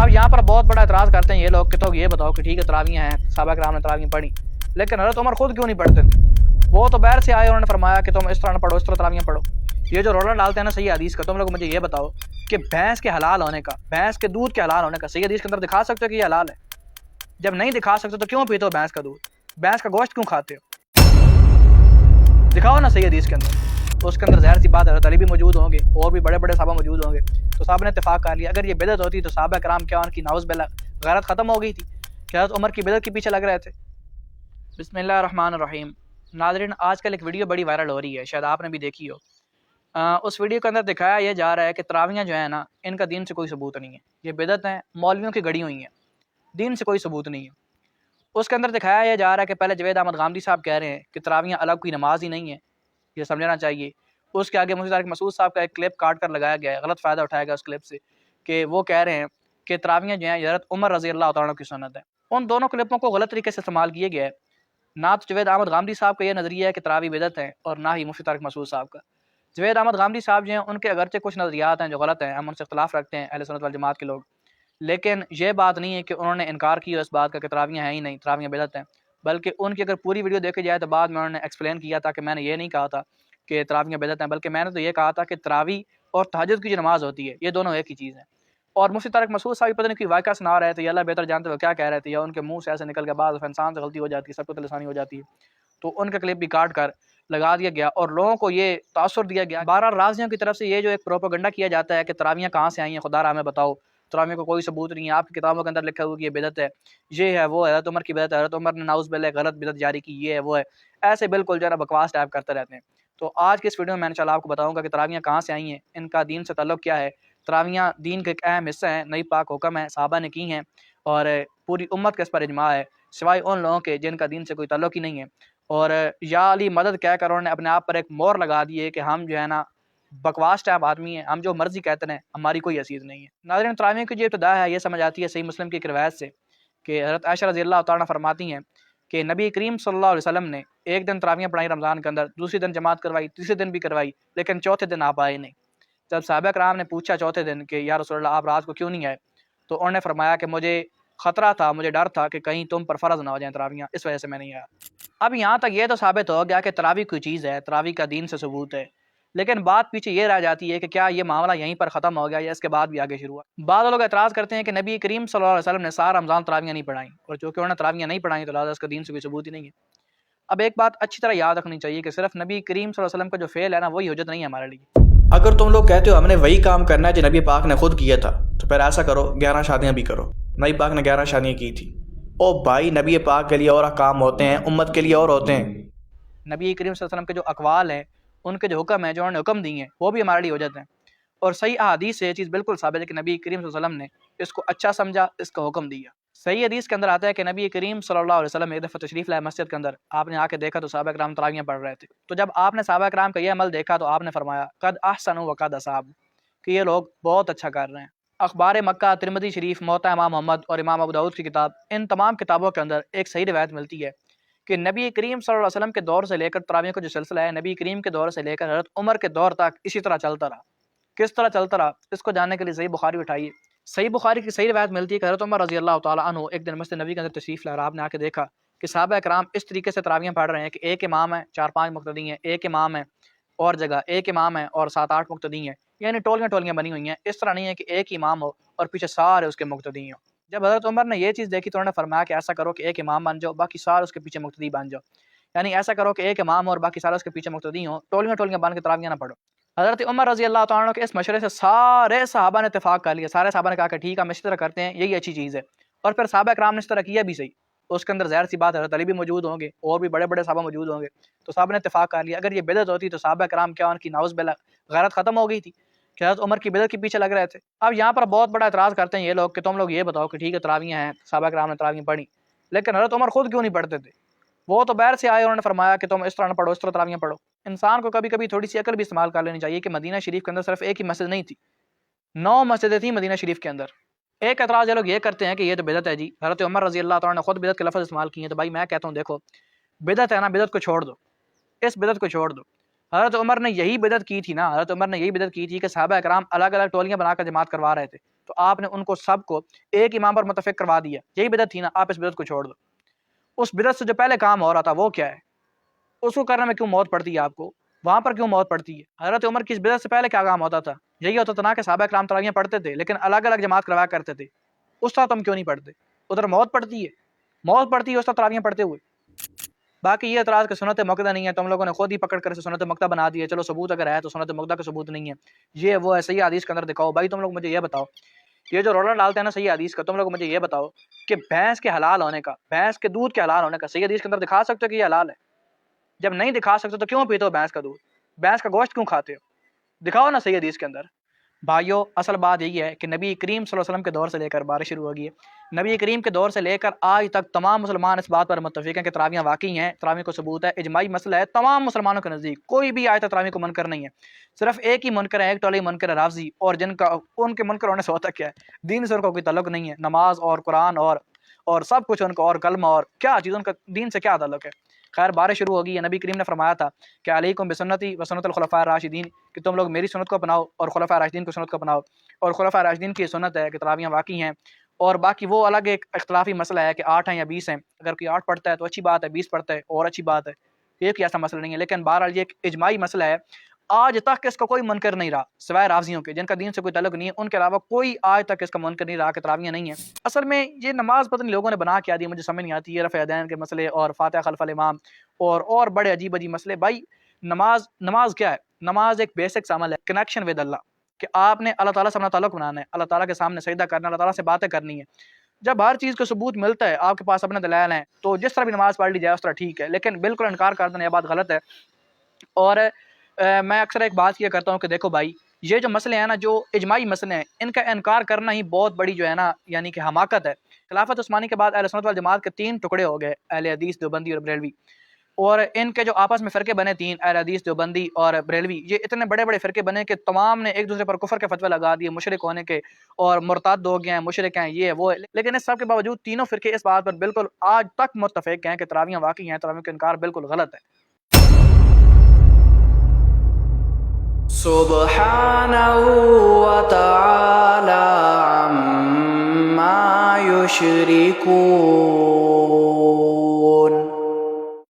اب یہاں پر بہت بڑا اعتراض کرتے ہیں یہ لوگ کہ تو یہ بتاؤ کہ ٹھیک ہے تراویحیں ہیں، صحابہ کرام نے تراویحیں پڑھی، لیکن حضرت عمر خود کیوں نہیں پڑھتے تھے؟ وہ تو باہر سے آئے، انہوں نے فرمایا کہ تم اس طرح نہ پڑھو، اس طرح تراویحیں پڑھو۔ یہ جو رولا ڈالتے ہیں نا صحیح حدیث کا، تم لوگ مجھے یہ بتاؤ کہ بھینس کے حلال ہونے کا، بھینس کے دودھ کے حلال ہونے کا صحیح حدیث کے اندر دکھا سکتے ہو کہ یہ حلال ہے؟ جب نہیں دکھا سکتے تو کیوں پیتے ہو بھینس کا دودھ؟ بھینس کا گوشت کیوں کھاتے ہو؟ دکھاؤ نا صحیح حدیث کے اندر۔ تو اس کے اندر ظاہر سی بات ہے حضرت علی بھی موجود ہوں گے اور بھی بڑے بڑے صحابہ موجود ہوں گے، تو صحابہ نے اتفاق کر لیا اگر یہ بدعت ہوتی تو صحابہ کرام کیا ان کی نعوذ باللہ غیرت ختم ہو گئی تھی کہ حضرت عمر کی بدعت کے پیچھے لگ رہے تھے؟ بسم اللہ الرحمن الرحیم۔ ناظرین، آج کل ایک ویڈیو بڑی وائرل ہو رہی ہے، شاید آپ نے بھی دیکھی ہو۔ اس ویڈیو کے اندر دکھایا یہ جا رہا ہے کہ تراویحیں جو ہیں نا، ان کا دین سے کوئی ثبوت نہیں ہے، یہ بدعت ہیں، مولویوں کی گڑی ہوئی ہیں، دین سے کوئی ثبوت نہیں ہے۔ اس کے اندر دکھایا یہ جا رہا ہے کہ پہلے جوید احمد غامدی صاحب کہہ رہے ہیں کہ تراویحیں الگ کوئی نماز ہی نہیں ہے، یہ سمجھنا چاہیے۔ اس کے آگے مفتی طارق مسعود صاحب کا ایک کلپ کاٹ کر لگایا گیا ہے، غلط فائدہ اٹھایا گیا اس کلپ سے، کہ وہ کہہ رہے ہیں کہ تراویحیں جو ہیں یہ حضرت عمر رضی اللہ تعالیٰ عنہ کی سنت ہے۔ ان دونوں کلپوں کو غلط طریقے سے استعمال کیے گیا ہے۔ نہ تو جوید احمد غامدی صاحب کا یہ نظریہ ہے کہ تراویح بدعت ہے، اور نہ ہی مفتی طارق مسعود صاحب کا۔ جوید احمد غامدی صاحب جو ہیں ان کے اگرچہ کچھ نظریات ہیں جو غلط ہیں، ہم ان سے اختلاف رکھتے ہیں اہل سنت والجماعت کے لوگ، لیکن یہ بات نہیں ہے کہ انہوں نے انکار کیا اس بات کا کہ تراویحیں ہیں ہی نہیں، تراویحیں بدعت ہیں، بلکہ ان کی اگر پوری ویڈیو دیکھی جائے تو بعد میں انہوں نے ایکسپلین کیا تھا کہ میں نے یہ نہیں کہا تھا کہ تراویحیں بدعت ہیں، بلکہ میں نے تو یہ کہا تھا کہ تراویح اور تہجد کی جو نماز ہوتی ہے یہ دونوں ایک ہی چیز ہیں۔ اور مفتی طارق مسعود صاحب پتہ نہیں کوئی واقعہ سنا رہے تھے، یا اللہ بہتر جانتے وہ کیا کہہ رہے تھے، یا ان کے منہ سے ایسے نکل کے بعض انسان سے غلطی ہو جاتی ہے، سب کو لسانی ہو جاتی ہے، تو ان کا کلپ بھی کاٹ کر لگا دیا گیا اور لوگوں کو یہ تاثر دیا گیا۔ بہرحال رازیوں کی طرف سے یہ جو ایک پروپیگنڈا کیا جاتا ہے کہ تراویحیں کہاں سے آئی ہیں، خدا را ہمیں بتاؤ، تراویح کو کوئی ثبوت نہیں ہے، آپ کی کتابوں کے اندر لکھا ہوا کہ یہ بدعت ہے، یہ ہے وہ ہے، حضرت عمر کی بدعت ہے، حضرت عمر نے نعوذ باللہ غلط بدعت جاری کی، یہ ہے وہ ہے، ایسے بالکل جو ہے نا بکواس ٹائپ کرتے رہتے ہیں۔ تو آج کی اس ویڈیو میں انشاءاللہ آپ کو بتاؤں گا کہ تراویحیں کہاں سے آئی ہیں، ان کا دین سے تعلق کیا ہے، تراویحیں دین کا ایک اہم حصہ ہیں، نئی پاک حکم ہے، صحابہ نے کی ہیں، اور پوری امت کا اس پر اجماع ہے سوائے ان لوگوں کے جن کا دین سے کوئی تعلق ہی نہیں ہے، اور یا علی مدد کہہ کر انہوں نے اپنے آپ پر ایک مور لگا دی ہے کہ ہم جو ہے نا بکواس ٹائپ آدمی ہیں، ہم جو مرضی کہتے ہیں، ہماری کوئی حیثیت نہیں ہے۔ ناظرین، تراویح کی جو ابتدا ہے یہ سمجھ آتی ہے صحیح مسلم کی ایک روایت سے کہ حضرت عائشہ رضی اللہ تعالیٰ عنہ فرماتی ہیں کہ نبی کریم صلی اللہ علیہ وسلم نے ایک دن تراویحیں پڑھائی رمضان کے اندر، دوسری دن جماعت کروائی، تیسرے دن بھی کروائی، لیکن چوتھے دن آپ آئے نہیں۔ جب صحابہ کرام نے پوچھا چوتھے دن کہ یا رسول اللہ آپ رات کو کیوں نہیں آئے، تو انہوں نے فرمایا کہ مجھے خطرہ تھا، مجھے ڈر تھا کہ کہیں تم پر فرض نہ ہو جائیں تراویحیں، اس وجہ سے میں نہیں آیا۔ اب یہاں تک یہ تو ثابت ہو گیا کہ تراویح کوئی چیز ہے، تراویح کا دین سے ثبوت ہے، لیکن بات پیچھے یہ رہ جاتی ہے کہ کیا یہ معاملہ یہیں پر ختم ہو گیا یا اس کے بعد بھی آگے شروع ہوا؟ بعض لوگ اعتراض کرتے ہیں کہ نبی کریم صلی اللہ علیہ وسلم نے سارا رمضان تراویحیں نہیں پڑھائیں، اور چونکہ انہوں نے تراویحیں نہیں پڑھائیں تو لہٰذا اس کا دین سے کوئی ثبوت ہی نہیں ہے۔ اب ایک بات اچھی طرح یاد رکھنی چاہیے کہ صرف نبی کریم صلی اللہ علیہ وسلم کا جو فعل ہے نا وہی حجت نہیں ہے ہمارے لیے۔ اگر تم لوگ کہتے ہو ہم نے وہی کام کرنا ہے جو نبی پاک نے خود کیا تھا، تو پھر ایسا کرو 11 شادیاں بھی کرو۔ نبی پاک نے 11 شادیاں کی تھی۔ او بھائی، نبی پاک کے لیے اور احکام ہوتے ہیں، امت کے لیے اور ہوتے ہیں۔ نبی کریم صلی اللہ علیہ وسلم کے جو اقوال ہیں، ان کے جو حکم ہیں، جو انہوں نے حکم دی ہیں، وہ بھی ہمارے لیے حجت ہیں، اور صحیح احادیث سے یہ چیز بالکل ثابت ہے کہ نبی کریم صلی اللہ علیہ وسلم نے اس کو اچھا سمجھا، اس کا حکم دیا۔ صحیح حدیث کے اندر آتا ہے کہ نبی کریم صلی اللہ علیہ وسلم ایک دفعہ تشریف لائے مسجد کے اندر، آپ نے آ کے دیکھا تو صحابہ کرام تراویحیں پڑھ رہے تھے، تو جب آپ نے صحابہ کرام کا یہ عمل دیکھا تو آپ نے فرمایا قد احسنوا وقد اصابوا، کہ یہ لوگ بہت اچھا کر رہے ہیں۔ اخبار مکہ، ترمذی شریف، موطا امام محمد اور امام ابو داؤد کی کتاب، ان تمام کتابوں کے اندر ایک صحیح روایت ملتی ہے کہ نبی کریم صلی اللہ علیہ وسلم کے دور سے لے کر تراویح کا جو سلسلہ ہے، نبی کریم کے دور سے لے کر حضرت عمر کے دور تک اسی طرح چلتا رہا۔ کس طرح چلتا رہا اس کو جاننے کے لیے صحیح بخاری اٹھائیے۔ صحیح بخاری کی صحیح روایت ملتی ہے کہ حضرت عمر رضی اللہ تعالیٰ عنہ ایک دن مسجد نبی کے اندر تشریف لائے، آپ نے آ کے دیکھا کہ صحابہ کرام اس طریقے سے تراویحیں پڑھ رہے ہیں کہ ایک امام ہے، 4-5 مقتدی ہیں، ایک امام ہے اور جگہ ایک امام ہے اور 7-8 مقتدی ہیں، یعنی ٹولیاں ٹولیاں بنی ہوئی ہیں۔ اس طرح نہیں ہے کہ ایک امام ہو اور پیچھے سارے اس کے مقتدی ہوں۔ جب حضرت عمر نے یہ چیز دیکھی تو انہوں نے فرمایا کہ ایسا کرو کہ ایک امام بن جاؤ، باقی سارے اس کے پیچھے مقتدی بن جاؤ، یعنی ایسا کرو کہ ایک امام اور باقی سارے اس کے پیچھے مقتدی ہوں، ٹولیاں ٹولیاں بن کے تراویحیں نہ پڑھو۔ حضرت عمر رضی اللہ تعالیٰ عنہ کے اس مشورے سے سارے صحابہ نے اتفاق کر لیا، سارے صحابہ نے کہا کہ ٹھیک ہے ہم اسی طرح کرتے ہیں، یہی اچھی چیز ہے، اور پھر صحابہ کرام نے اس طرح کیا بھی صحیح۔ اس کے اندر ظاہر سی بات حضرت علی بھی موجود ہوں گے اور بھی بڑے بڑے صحابہ موجود ہوں گے، تو صحابہ نے اتفاق کر لیا اگر یہ بدعت ہوتی تو صحابہ کرام کیا ان کی نعوذ باللہ غیرت ختم ہو گئی تھی کہ حضرت عمر کی بدعت کے پیچھے لگ رہے تھے۔ اب یہاں پر بہت بڑا اعتراض کرتے ہیں یہ لوگ کہ تم لوگ یہ بتاؤ کہ ٹھیک ہے تراویحیں ہیں، صحابہ کرام نے تراویحیں پڑھی، لیکن حضرت عمر خود کیوں نہیں پڑھتے تھے؟ وہ تو باہر سے آئے، انہوں نے فرمایا کہ تم اس طرح نہ پڑھو، اس طرح تراویحیں پڑھو۔ انسان کو کبھی کبھی تھوڑی سی عقل بھی استعمال کر لینی چاہیے کہ مدینہ شریف کے اندر صرف ایک ہی مسجد نہیں تھی، 9 مسجدیں تھیں مدینہ شریف کے اندر۔ ایک اعتراض یہ لوگ یہ کرتے ہیں کہ یہ تو بدعت ہے جی، حضرت عمر رضی اللہ تعالیٰ نے خود بدعت کے لفظ استعمال کیے ہیں، تو بھائی میں کہتا ہوں دیکھو بدعت ہے نا، بدعت کو چھوڑ دو، اس بدعت کو چھوڑ دو۔ حضرت عمر نے یہی بدعت کی تھی نا، حضرت عمر نے یہی بدعت کی تھی کہ صحابہ کرام الگ الگ ٹولیاں بنا کر جماعت کروا رہے تھے، تو آپ نے ان کو سب کو ایک امام پر متفق کروا دیا. یہی بدعت تھی نا, آپ اس بدعت کو چھوڑ دو. اس بدعت سے جو پہلے کام ہو رہا تھا وہ کیا ہے, اس کو کرنے میں کیوں موت پڑتی ہے آپ کو, وہاں پر کیوں موت پڑتی ہے؟ حضرت عمر کی اس بدعت سے پہلے کیا کام ہوتا تھا؟ یہی ہوتا تھا نا کہ صحابہ کرام تراویحیں پڑھتے تھے لیکن الگ الگ جماعت کروایا کرتے تھے. اس طرح تم کیوں نہیں پڑھتے؟ ادھر موت پڑتی ہے, موت پڑتی ہے اس طرح تراویحیں پڑھتے ہوئے. باقی یہ اعتراض کہ سنت مقدہ نہیں ہے, تم لوگوں نے خود ہی پکڑ کر سنت مقدہ بنا دی ہے. چلو ثبوت اگر ہے تو سنت مقدہ کا ثبوت نہیں ہے, یہ وہ ہے. صحیح حدیث کے اندر دکھاؤ بھائی. تم لوگ مجھے یہ بتاؤ, یہ جو رولا ڈالتے ہیں نا صحیح حدیث کا, تم لوگ مجھے یہ بتاؤ کہ بھینس کے حلال ہونے کا, بھینس کے دودھ کے حلال ہونے کا صحیح حدیث کے اندر دکھا سکتے ہو کہ یہ حلال ہے؟ جب نہیں دکھا سکتے تو کیوں پیتے ہو بھینس کا دودھ, بھینس کا گوشت کیوں کھاتے ہو؟ دکھاؤ نا صحیح حدیث کے اندر. بھائیو اصل بات یہی ہے کہ نبی کریم صلی اللہ علیہ وسلم کے دور سے لے کر بارش شروع ہوگی ہے, نبی کریم کے دور سے لے کر آج تک تمام مسلمان اس بات پر متفق ہیں کہ تراویحیں واقعی ہیں, تراویح کو ثبوت ہے, اجماعی مسئلہ ہے تمام مسلمانوں کے نزدیک. کوئی بھی آج تک تراویح کو منکر نہیں ہے. صرف ایک ہی منکر ہے, ایک ٹولی منکر ہے رافضی, اور جن کا ان کے منکر ہونے سے ہوتا کیا ہے, دین سے ان کا کوئی تعلق نہیں ہے. نماز اور قرآن اور سب کچھ ان کو, اور کلمہ اور کیا چیز, ان کا دین سے کیا تعلق ہے؟ خیر بارش شروع ہوگی ہے. نبی کریم نے فرمایا تھا کہ علیکم بسنتی و سنت الخلفاء الراشدین, کہ تم لوگ میری سنت کو اپناؤ اور خلفاء راشدین کو سنت کو اپناؤ. اور خلفاء راشدین کی سنت ہے کہ تراویحیں واقعی ہیں. اور باقی وہ الگ ایک اختلافی مسئلہ ہے کہ 8 ہیں یا 20 ہیں. اگر کوئی 8 پڑھتا ہے تو اچھی بات ہے, 20 پڑھتا ہے اور اچھی بات ہے, یہ کوئی ایسا مسئلہ نہیں ہے. لیکن بہرحال یہ ایک اجماعی مسئلہ ہے. آج تک اس کا کوئی منکر نہیں رہا سوائے رافضیوں کے, جن کا دین سے کوئی تعلق نہیں ہے. ان کے علاوہ کوئی آج تک اس کا منکر نہیں رہا کہ تراویحیں نہیں ہیں. اصل میں یہ نماز پتہ نہیں لوگوں نے بنا کیا دی, مجھے سمجھ نہیں آتی. یہ رفع یدین کے مسئلے اور فاتحہ خلف الامام اور بڑے عجیب عجیب مسئلے. بھائی نماز کیا ہے؟ نماز ایک بیسک عمل ہے, کنیکشن ود اللہ, کہ آپ نے اللہ تعالیٰ سے اپنا تعلق بنانا ہے, اللہ تعالیٰ کے سامنے سجدہ کرنا ہے, اللہ تعالیٰ سے باتیں کرنی ہے. جب ہر چیز کو ثبوت ملتا ہے, آپ کے پاس اپنے دلائل ہیں, تو جس طرح بھی نماز پڑھ لی جائے اس طرح ٹھیک ہے. لیکن بالکل انکار کر دینا یہ بات غلط ہے. اور میں اکثر ایک بات کیا کرتا ہوں کہ دیکھو بھائی, یہ جو مسئلے ہیں نا, جو اجماعی مسئلے ہیں, ان کا انکار کرنا ہی بہت بڑی جو ہے نا یعنی کہ حماقت ہے. خلافت عثمانی کے بعد اہل سنت والجماعت کے 3 ٹکڑے ہو گئے, اہل حدیث, دیوبندی اور بریلوی. اور ان کے جو آپس میں فرقے بنے 3, اہل حدیث, دیوبندی اور بریلوی, یہ اتنے بڑے بڑے فرقے بنے کہ تمام نے ایک دوسرے پر کفر کے فتوے لگا دیے, مشرک ہونے کے, اور مرتد ہو گئے ہیں, مشرک ہیں, یہ وہ. لیکن اس سب کے باوجود تینوں فرقے اس بات پر بالکل آج تک متفق ہیں کہ تراویحیں واقعی ہیں, تراویح کا انکار بالکل غلط ہے. سبحانہ وتعالی عما یشرکون.